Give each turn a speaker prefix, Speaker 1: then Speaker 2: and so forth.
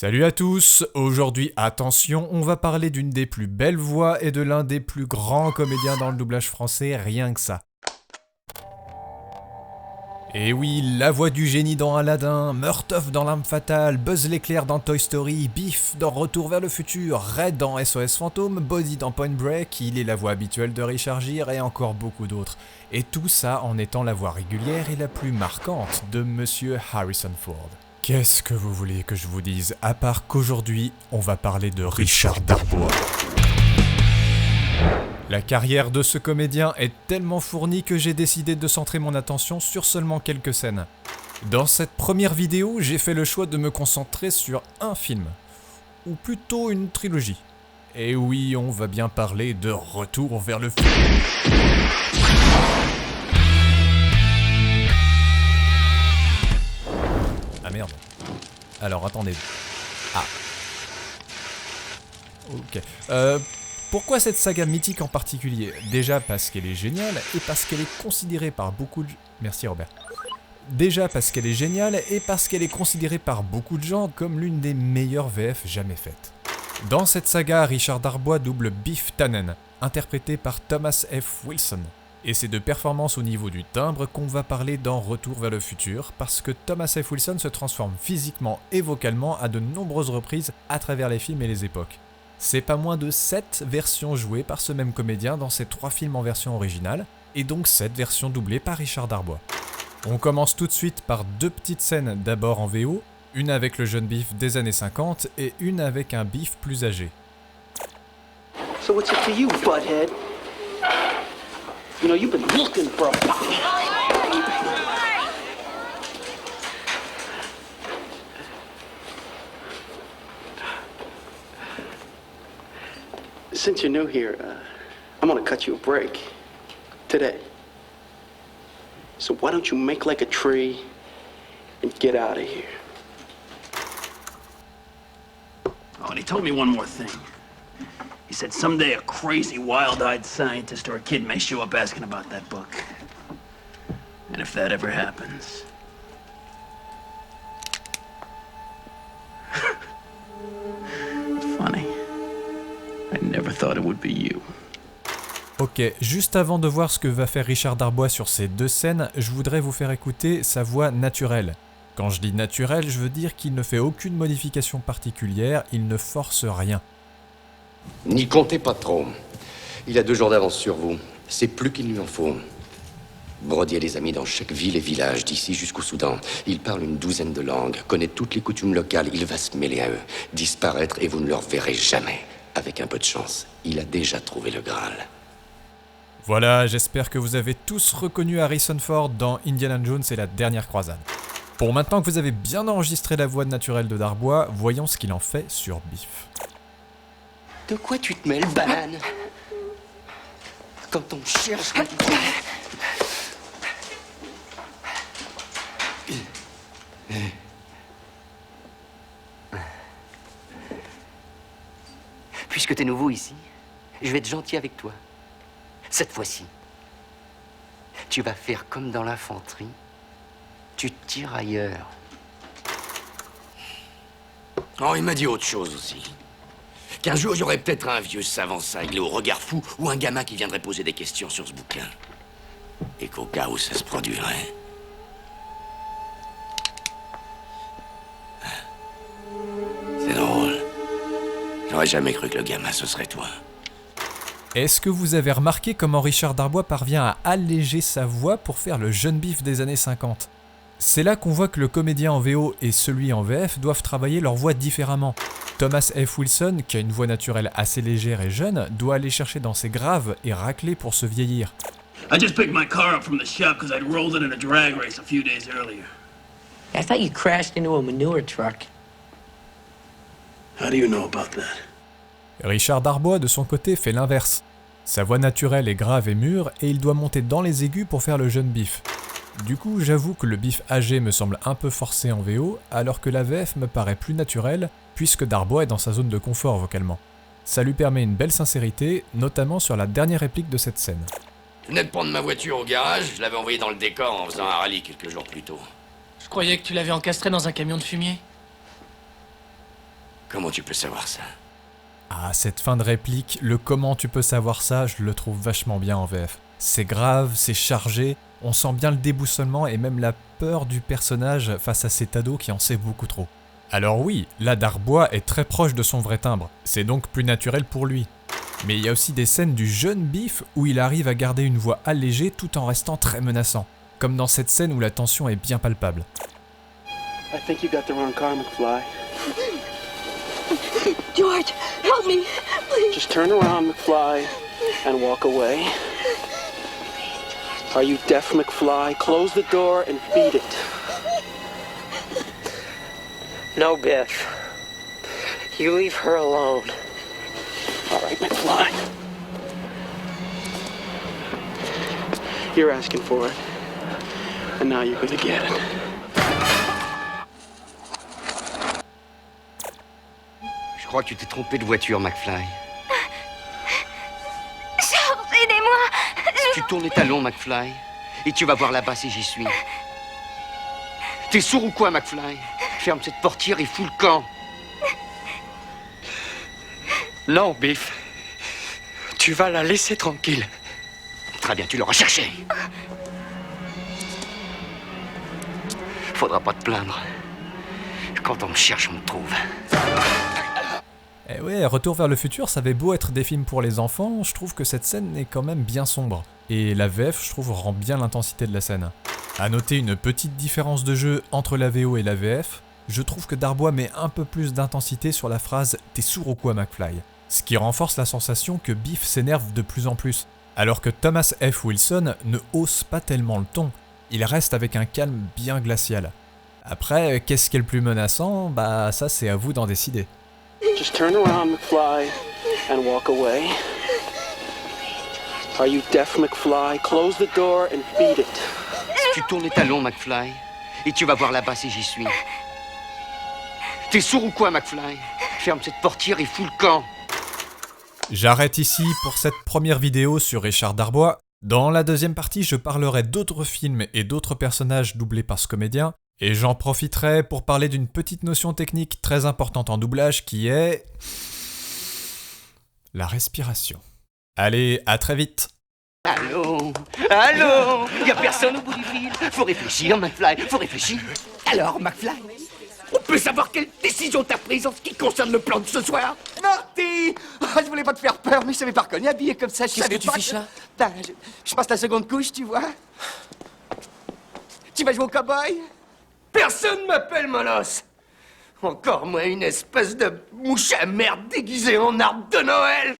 Speaker 1: Salut à tous, aujourd'hui attention, on va parler d'une des plus belles voix et de l'un des plus grands comédiens dans le doublage français, rien que ça. Et oui, la voix du génie dans Aladdin, Murtaugh dans L'Arme Fatale, Buzz l'éclair dans Toy Story, Biff dans Retour vers le futur, Red dans SOS Fantôme, Body dans Point Break, il est la voix habituelle de Richard Gere et encore beaucoup d'autres. Et tout ça en étant la voix régulière et la plus marquante de Monsieur Harrison Ford. Qu'est-ce que vous voulez que je vous dise, à part qu'aujourd'hui, on va parler de Richard Darbois. La carrière de ce comédien est tellement fournie que j'ai décidé de centrer mon attention sur seulement quelques scènes. Dans cette première vidéo, j'ai fait le choix de me concentrer sur un film, ou plutôt une trilogie. Et oui, on va bien parler de Retour vers le futur. Ah merde. Alors attendez. Ah. Ok. Pourquoi cette saga mythique en particulier? Déjà parce qu'elle est géniale et parce qu'elle est considérée par beaucoup de... Merci Robert. Déjà parce qu'elle est géniale et parce qu'elle est considérée par beaucoup de gens comme l'une des meilleures VF jamais faites. Dans cette saga, Richard Darbois double Biff Tannen, interprété par Thomas F. Wilson. Et c'est de performance au niveau du timbre qu'on va parler dans Retour vers le futur, parce que Thomas F. Wilson se transforme physiquement et vocalement à de nombreuses reprises à travers les films et les époques. C'est pas moins de 7 versions jouées par ce même comédien dans ces 3 films en version originale, et donc 7 versions doublées par Richard Darbois. On commence tout de suite par 2 petites scènes, d'abord en VO, une avec le jeune Biff des années 50 et une avec un Biff plus âgé.
Speaker 2: So what's up to you, butthead? You know, you've been looking for a... Since you're new here, I'm gonna cut you a break. Today. So why don't you make like a tree and get out of here? Oh, and he told me one more thing. He said someday a crazy, wild-eyed scientist or a kid may show up asking about that book. And if that ever happens... Funny. I never thought it would be you.
Speaker 1: Ok, juste avant de voir ce que va faire Richard Darbois sur ces 2 scènes, je voudrais vous faire écouter sa voix naturelle. Quand je dis naturelle, je veux dire qu'il ne fait aucune modification particulière, il ne force rien.
Speaker 3: N'y comptez pas trop. Il a 2 jours d'avance sur vous. C'est plus qu'il lui en faut. Brody a des amis dans chaque ville et village, d'ici jusqu'au Soudan. Il parle une 12aine de langues, connaît toutes les coutumes locales. Il va se mêler à eux, disparaître et vous ne le reverrez jamais. Avec un peu de chance, il a déjà trouvé le Graal.
Speaker 1: Voilà, j'espère que vous avez tous reconnu Harrison Ford dans Indiana Jones et la dernière croisade. Pour maintenant que vous avez bien enregistré la voix naturelle de Darbois, voyons ce qu'il en fait sur Biff.
Speaker 3: De quoi tu te mêles, banane? Quand on cherche...
Speaker 4: Puisque t'es nouveau ici, je vais être gentil avec toi. Cette fois-ci, tu vas faire comme dans l'infanterie. Tu tires ailleurs.
Speaker 3: Oh, il m'a dit autre chose aussi. Qu'un jour, il y aurait peut-être un vieux savant cinglé au regard fou ou un gamin qui viendrait poser des questions sur ce bouquin. Et qu'au cas où ça se produirait... C'est drôle. J'aurais jamais cru que le gamin, ce serait toi.
Speaker 1: Est-ce que vous avez remarqué comment Richard Darbois parvient à alléger sa voix pour faire le jeune Biff des années 50 ? C'est là qu'on voit que le comédien en VO et celui en VF doivent travailler leur voix différemment. Thomas F. Wilson, qui a une voix naturelle assez légère et jeune, doit aller chercher dans ses graves et racler pour se vieillir.
Speaker 2: I just picked my car up from the shop because I'd rolled it in a drag race a few days earlier.
Speaker 5: I thought you crashed into a manure truck.
Speaker 2: How do you know about that?
Speaker 1: Richard Darbois, de son côté, fait l'inverse. Sa voix naturelle est grave et mûre et il doit monter dans les aigus pour faire le jeune Biff. Du coup, j'avoue que le Biff âgé me semble un peu forcé en VO, alors que la VF me paraît plus naturelle, puisque Darbois est dans sa zone de confort vocalement. Ça lui permet une belle sincérité, notamment sur la dernière réplique de cette scène.
Speaker 3: Je venais de prendre ma voiture au garage, je l'avais envoyée dans le décor en faisant un rallye quelques jours plus tôt.
Speaker 5: Je croyais que tu l'avais encastré dans un camion de fumier.
Speaker 3: Comment tu peux savoir ça?
Speaker 1: Ah, cette fin de réplique, le comment tu peux savoir ça, je le trouve vachement bien en VF. C'est grave, c'est chargé, on sent bien le déboussolement et même la peur du personnage face à cet ado qui en sait beaucoup trop. Alors oui, là Darbois est très proche de son vrai timbre, c'est donc plus naturel pour lui. Mais il y a aussi des scènes du jeune Biff où il arrive à garder une voix allégée tout en restant très menaçant, comme dans cette scène où la tension est bien palpable.
Speaker 6: I think you got the wrong car, McFly.
Speaker 7: George, help me, please.
Speaker 6: Just turn around, McFly, and walk away. Are you deaf, McFly? Close the door and beat it.
Speaker 5: No, Biff. You leave her alone.
Speaker 6: All right, McFly. You're asking for it, and now you're gonna get it.
Speaker 4: Je crois que tu t'es trompé de voiture, McFly.
Speaker 7: Charles, aidez-moi.
Speaker 4: Tu tournes les talons, McFly, et tu vas voir là-bas si j'y suis. T'es sourd ou quoi, McFly? Ferme cette portière et fous le camp.
Speaker 6: Non, Biff. Tu vas la laisser tranquille.
Speaker 4: Très bien, tu l'auras cherché. Faudra pas te plaindre. Quand on me cherche, on me trouve.
Speaker 1: Eh ouais, Retour vers le futur, ça avait beau être des films pour les enfants, je trouve que cette scène est quand même bien sombre. Et la VF, je trouve, rend bien l'intensité de la scène. À noter une petite différence de jeu entre la VO et la VF, je trouve que Darbois met un peu plus d'intensité sur la phrase « T'es sourd ou quoi, McFly ?» Ce qui renforce la sensation que Biff s'énerve de plus en plus, alors que Thomas F. Wilson ne hausse pas tellement le ton, il reste avec un calme bien glacial. Après, qu'est-ce qui est le plus menaçant? Bah ça c'est à vous d'en décider.
Speaker 6: Just turn around, McFly, and walk away. Are you deaf, McFly? Close the door and beat it.
Speaker 4: Tu tournes les talons, McFly, et tu vas voir là-bas si j'y suis. T'es sourd ou quoi, McFly? Ferme cette portière et fous le camp.
Speaker 1: J'arrête ici pour cette première vidéo sur Richard Darbois. Dans la deuxième partie, je parlerai d'autres films et d'autres personnages doublés par ce comédien, et j'en profiterai pour parler d'une petite notion technique très importante en doublage qui est... la respiration. Allez, à très vite.
Speaker 4: Allô? Allô? Y'a personne au bout du fil? Faut réfléchir, McFly, faut réfléchir.
Speaker 8: Alors, McFly, on peut savoir quelle décision t'as prise en ce qui concerne le plan de ce soir?
Speaker 9: Marty! Je voulais pas te faire peur, mais je savais pas reconnu habillé comme ça.
Speaker 8: Qu'est-ce que tu fiches là?
Speaker 9: Ben, je passe la seconde couche, tu vois. Tu vas jouer au cow-boy?
Speaker 8: Personne m'appelle Molosse. Encore moins une espèce de mouche à merde déguisée en arbre de Noël.